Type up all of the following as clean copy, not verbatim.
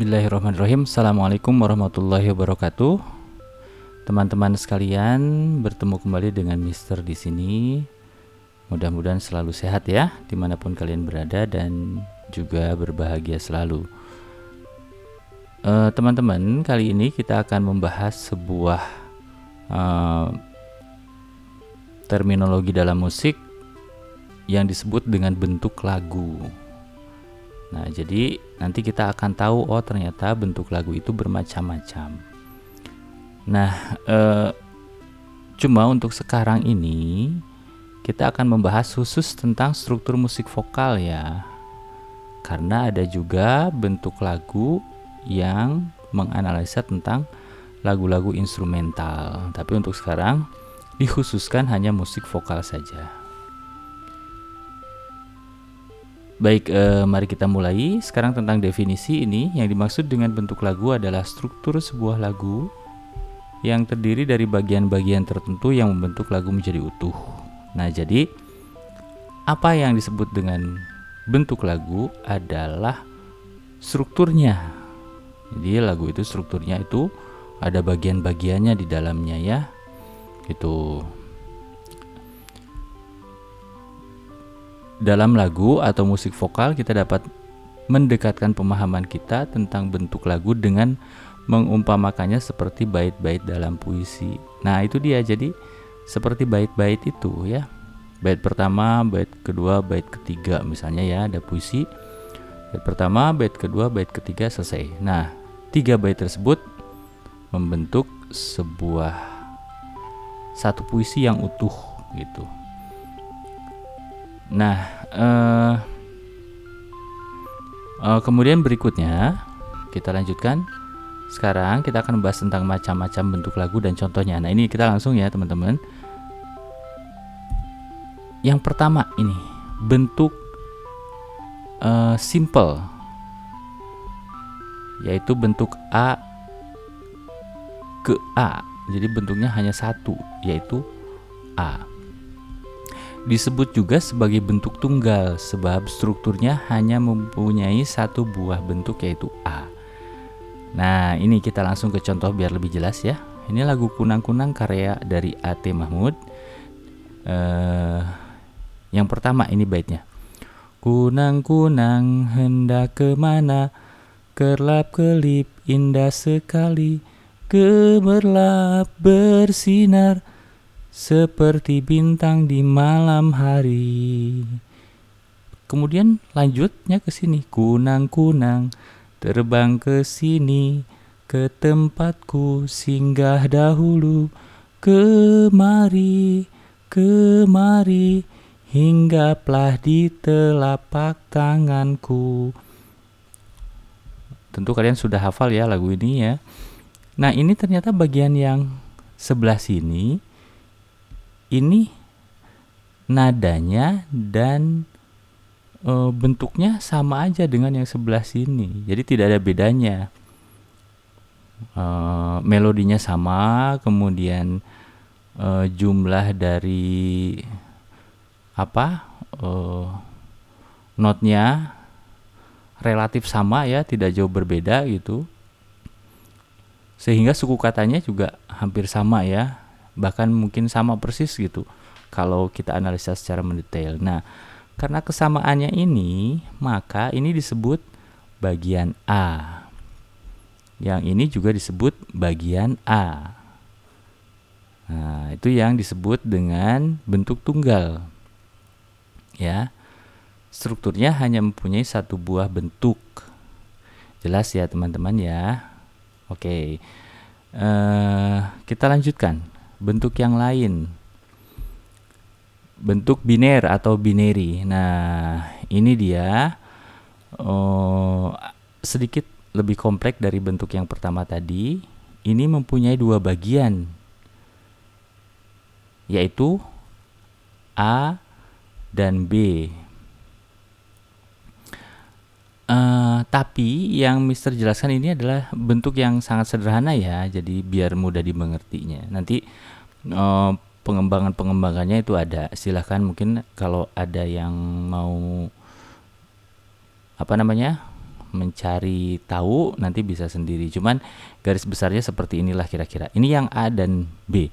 Bismillahirrahmanirrahim. Assalamualaikum warahmatullahi wabarakatuh. Teman-teman sekalian, bertemu kembali dengan Mister di sini. Mudah-mudahan selalu sehat ya, dimanapun kalian berada dan juga berbahagia selalu. Teman-teman, kali ini kita akan membahas sebuah terminologi dalam musik yang disebut dengan bentuk lagu. Nah, jadi nanti kita akan tahu, oh ternyata bentuk lagu itu bermacam-macam. Nah, cuma untuk sekarang ini kita akan membahas khusus tentang struktur musik vokal ya. Karena ada juga bentuk lagu yang menganalisa tentang lagu-lagu instrumental. Tapi untuk sekarang dikhususkan hanya musik vokal saja. Baik, mari kita mulai. Sekarang tentang definisi ini, yang dimaksud dengan bentuk lagu adalah struktur sebuah lagu yang terdiri dari bagian-bagian tertentu yang membentuk lagu menjadi utuh. Nah, jadi apa yang disebut dengan bentuk lagu adalah strukturnya. Jadi lagu itu strukturnya itu ada bagian-bagiannya di dalamnya ya. Gitu. Dalam lagu atau musik vokal kita dapat mendekatkan pemahaman kita tentang bentuk lagu dengan mengumpamakannya seperti bait-bait dalam puisi. Nah, itu dia, jadi seperti bait-bait itu ya. Bait pertama, bait kedua, bait ketiga misalnya ya, ada puisi. Bait pertama, bait kedua, bait ketiga selesai. Nah, 3 bait tersebut membentuk satu puisi yang utuh gitu. Nah, kemudian berikutnya kita lanjutkan. Sekarang kita akan membahas tentang macam-macam bentuk lagu dan contohnya. Nah, ini kita langsung ya teman-teman. Yang pertama ini bentuk simple, yaitu bentuk A ke A. Jadi bentuknya hanya satu, yaitu A. Disebut juga sebagai bentuk tunggal sebab strukturnya hanya mempunyai satu buah bentuk, yaitu A. Nah, ini kita langsung ke contoh biar lebih jelas ya. Ini lagu Kunang-Kunang karya dari A.T. Mahmud. Yang pertama ini baitnya. Kunang-kunang hendak kemana, kerlap-kelip indah sekali, gemerlap bersinar seperti bintang di malam hari. Kemudian lanjutnya ke sini. Kunang-kunang terbang ke sini, ke tempatku singgah dahulu, kemari, kemari, hinggaplah di telapak tanganku. Tentu kalian sudah hafal ya lagu ini ya. Nah, ini ternyata bagian yang sebelah sini ini nadanya dan bentuknya sama aja dengan yang sebelah sini. Jadi tidak ada bedanya. Melodinya sama, kemudian jumlah dari notnya relatif sama ya, tidak jauh berbeda gitu. Sehingga suku katanya juga hampir sama ya. Bahkan mungkin sama persis gitu kalau kita analisa secara mendetail. Nah, karena kesamaannya ini, maka ini disebut bagian A. Yang ini juga disebut bagian A. Nah, itu yang disebut dengan bentuk tunggal. Ya. Strukturnya hanya mempunyai satu buah bentuk. Jelas ya teman-teman ya. Oke. Kita lanjutkan. Bentuk yang lain, bentuk biner atau binary. Nah, ini dia sedikit lebih kompleks dari bentuk yang pertama tadi. Ini mempunyai 2 bagian, yaitu A dan B. Tapi yang Mister jelaskan ini adalah bentuk yang sangat sederhana ya, jadi biar mudah dimengertinya. Nanti pengembangannya itu ada. Silahkan mungkin kalau ada yang mau mencari tahu nanti bisa sendiri. Cuman garis besarnya seperti inilah kira-kira. Ini yang A dan B.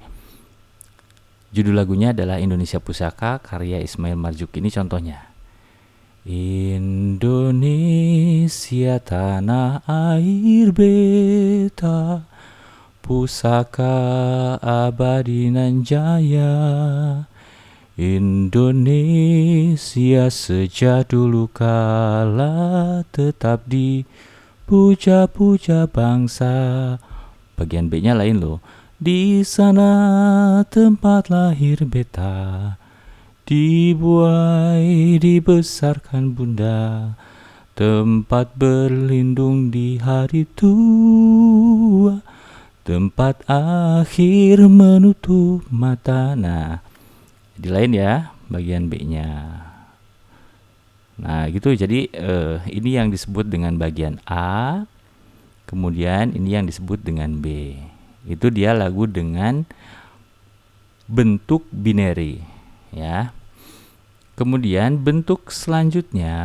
Judul lagunya adalah Indonesia Pusaka karya Ismail Marzuki. Ini contohnya. Indonesia tanah air beta, pusaka abadi nan jaya. Indonesia sejak dulu kala tetap dipuja-puja bangsa. Bagian B-nya lain loh. Di sana tempat lahir beta, dibuai dibesarkan bunda, tempat berlindung di hari tua, tempat akhir menutup mata. Nah, di lain ya bagian B-nya. Nah gitu, jadi ini yang disebut dengan bagian A, kemudian ini yang disebut dengan B. Itu dia lagu dengan bentuk binary ya. Kemudian bentuk selanjutnya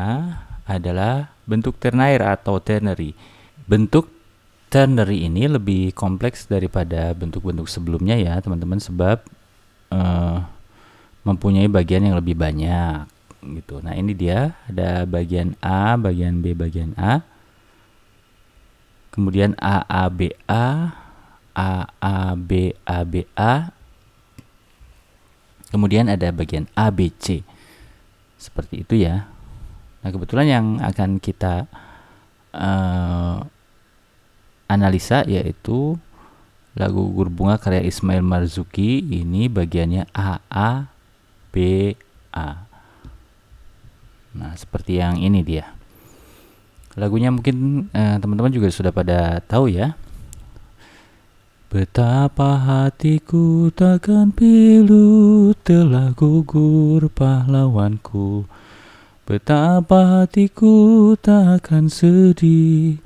adalah bentuk ternaire atau ternary. Bentuk ternary ini lebih kompleks daripada bentuk-bentuk sebelumnya ya teman-teman, sebab mempunyai bagian yang lebih banyak gitu. Nah ini dia, ada bagian A, bagian B, bagian A, kemudian A A B A, A A B A B A, kemudian ada bagian A B C, seperti itu ya. Nah kebetulan yang akan kita analisa yaitu lagu Gugur Bunga karya Ismail Marzuki. Ini bagiannya A A B A. Nah seperti yang ini dia. Lagunya mungkin teman-teman juga sudah pada tahu ya. Betapa hatiku takkan pilu telah gugur pahlawanku, betapa hatiku takkan sedih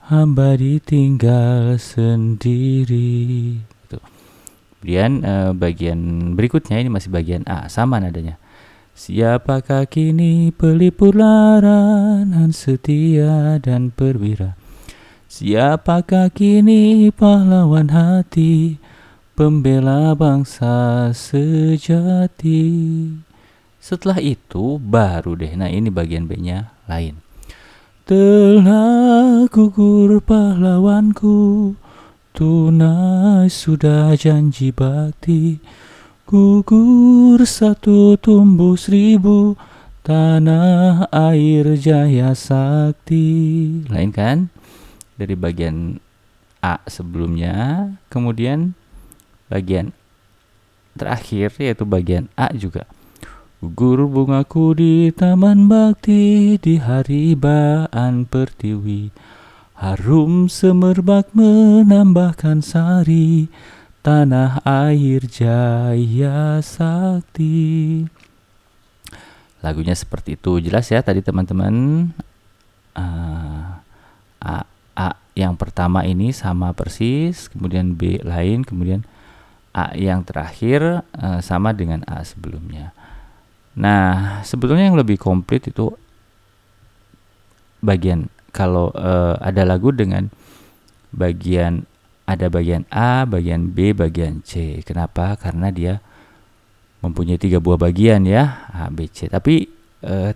hamba ditinggal sendiri. Kemudian bagian berikutnya ini masih bagian A, sama nadanya. Siapakah kini pelipur laranan setia dan perwira? Siapakah kini pahlawan hati, pembela bangsa sejati? Setelah itu baru deh, nah ini bagian B-nya lain. Telah gugur pahlawanku, tunai sudah janji bakti, gugur satu tumbuh seribu, tanah air jaya sakti. Lain kan dari bagian A sebelumnya. Kemudian bagian terakhir yaitu bagian A juga. Gugur bungaku di taman bakti, di haribaan pertiwi, harum semerbak menambahkan sari, tanah air jaya sakti. Lagunya seperti itu, jelas ya tadi teman-teman. A yang pertama ini sama persis, kemudian B lain, kemudian A yang terakhir sama dengan A sebelumnya. Nah sebetulnya yang lebih komplit itu bagian kalau ada lagu dengan bagian, ada bagian A, bagian B, bagian C. Kenapa? Karena dia mempunyai 3 buah bagian ya, A, B, C. Tapi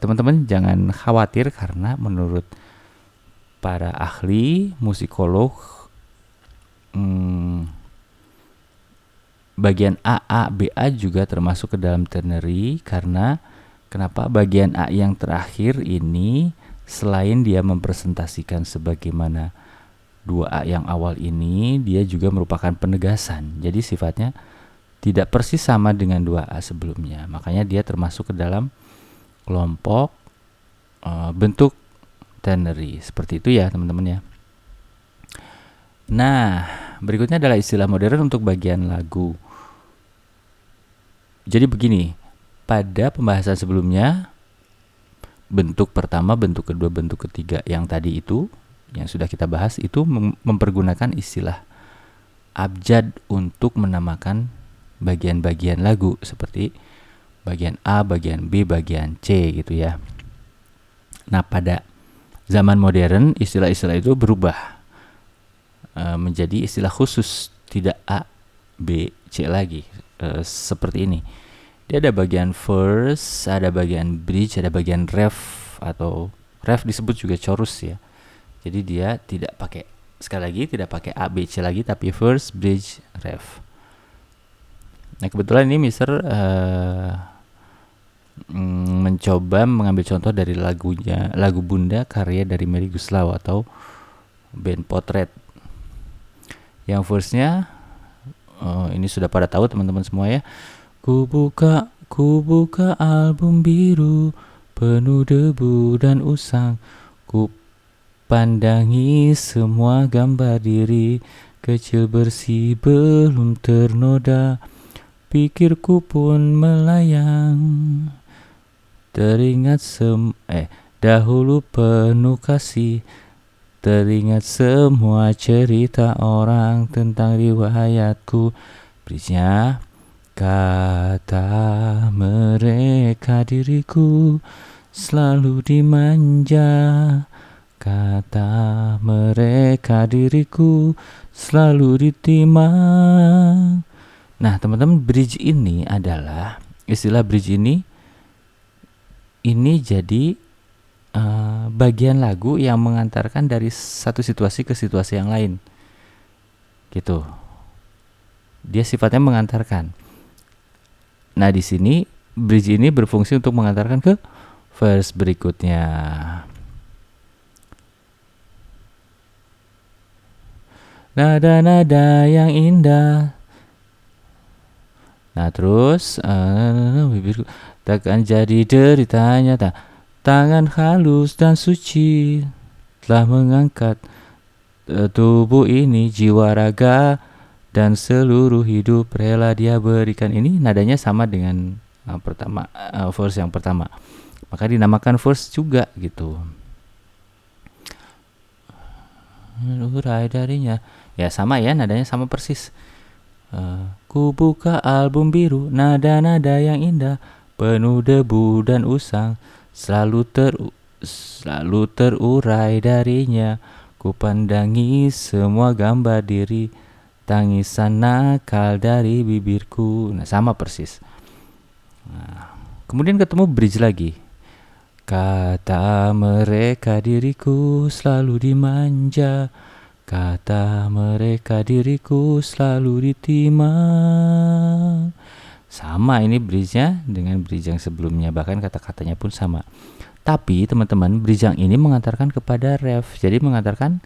teman-teman jangan khawatir karena menurut para ahli musikolog bagian A, A, B, A juga termasuk ke dalam ternary. Karena kenapa? Bagian A yang terakhir ini selain dia mempresentasikan sebagaimana 2A yang awal ini, dia juga merupakan penegasan. Jadi sifatnya tidak persis sama dengan 2A sebelumnya. Makanya dia termasuk ke dalam kelompok bentuk ternary. Seperti itu ya teman-teman ya. Nah, berikutnya adalah istilah modern untuk bagian lagu. Jadi begini, pada pembahasan sebelumnya, bentuk pertama, bentuk kedua, bentuk ketiga yang tadi itu, yang sudah kita bahas, itu mempergunakan istilah abjad untuk menamakan bagian-bagian lagu, seperti bagian A, bagian B, bagian C gitu ya. Nah pada zaman modern istilah-istilah itu berubah menjadi istilah khusus, tidak A, B, C lagi. Seperti ini. Dia ada bagian verse, ada bagian bridge, ada bagian ref, atau ref disebut juga chorus ya. Jadi dia tidak pakai, sekali lagi tidak pakai A, B, C lagi, tapi verse, bridge, ref. Nah kebetulan ini Mister mencoba mengambil contoh dari lagu Bunda karya dari Melly Goeslaw atau band Potret. Yang verse-nya ini sudah pada tahu teman-teman semua ya. Ku buka album biru penuh debu dan usang. Ku pandangi semua gambar diri kecil bersih belum ternoda. Pikirku pun melayang. Teringat dahulu penuh kasih. Teringat semua cerita orang tentang riwayatku. Bridge-nya, kata mereka diriku selalu dimanja. Kata mereka diriku selalu ditimang. Nah teman-teman, bridge ini adalah istilah bridge ini jadi bagian lagu yang mengantarkan dari satu situasi ke situasi yang lain gitu. Dia sifatnya mengantarkan. Nah di sini bridge ini berfungsi untuk mengantarkan ke verse berikutnya. Nada-nada yang indah. Nah terus bibirku takkan jadi deritanya. Tangan halus dan suci telah mengangkat tubuh ini, jiwa raga dan seluruh hidup rela dia berikan. Ini nadanya sama dengan verse yang pertama, maka dinamakan verse juga gitu. Urai darinya ya sama ya, nadanya sama persis. Ku buka album biru, nada-nada yang indah penuh debu dan usang, selalu terurai darinya. Ku pandangi semua gambar diri, tangisan nakal dari bibirku. Nah sama persis. Nah, kemudian ketemu bridge lagi. Kata mereka diriku selalu dimanja. Kata mereka diriku selalu ditimang. Sama ini bridge-nya dengan bridge yang sebelumnya, bahkan kata-katanya pun sama. Tapi teman-teman, bridge yang ini mengantarkan kepada ref, jadi mengantarkan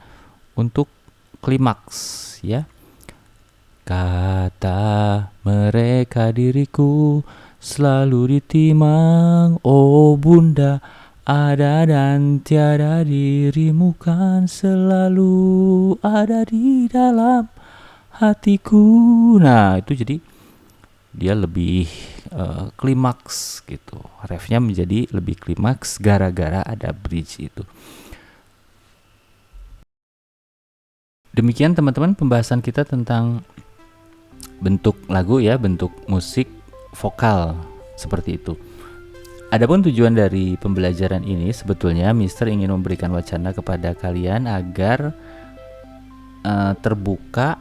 untuk klimaks ya. Kata mereka diriku selalu ditimang, oh bunda, ada dan tiada dirimu kan selalu ada di dalam hatiku. Nah itu jadi dia lebih klimaks gitu, refnya menjadi lebih klimaks gara-gara ada bridge itu. Demikian teman-teman pembahasan kita tentang bentuk lagu ya, bentuk musik vokal seperti itu. Adapun tujuan dari pembelajaran ini sebetulnya Mister ingin memberikan wacana kepada kalian agar terbuka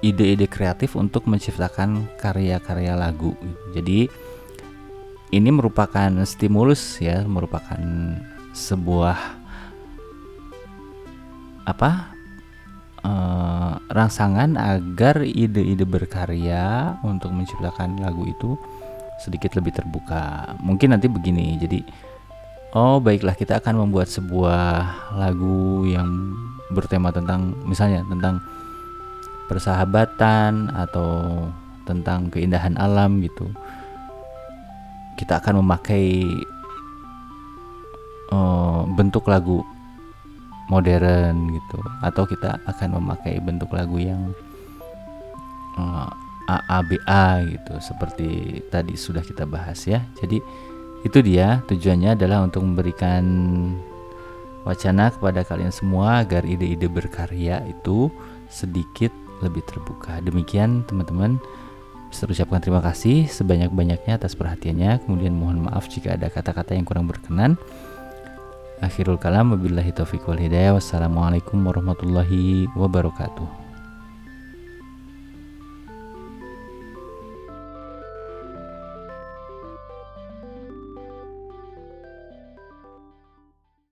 ide-ide kreatif untuk menciptakan karya-karya lagu. Jadi ini merupakan stimulus ya, merupakan sebuah rangsangan agar ide-ide berkarya untuk menciptakan lagu itu sedikit lebih terbuka. Mungkin nanti begini, jadi baiklah kita akan membuat sebuah lagu yang bertema tentang misalnya tentang persahabatan atau tentang keindahan alam gitu. Kita akan memakai bentuk lagu modern gitu, atau kita akan memakai bentuk lagu yang AABA gitu, seperti tadi sudah kita bahas ya. Jadi itu dia tujuannya, adalah untuk memberikan wacana kepada kalian semua agar ide-ide berkarya itu sedikit lebih terbuka. Demikian teman-teman, saya ucapkan terima kasih sebanyak-banyaknya atas perhatiannya. Kemudian mohon maaf jika ada kata-kata yang kurang berkenan. Akhirul kalam wabillahi taufiq wal hidayah. Wassalamualaikum warahmatullahi wabarakatuh.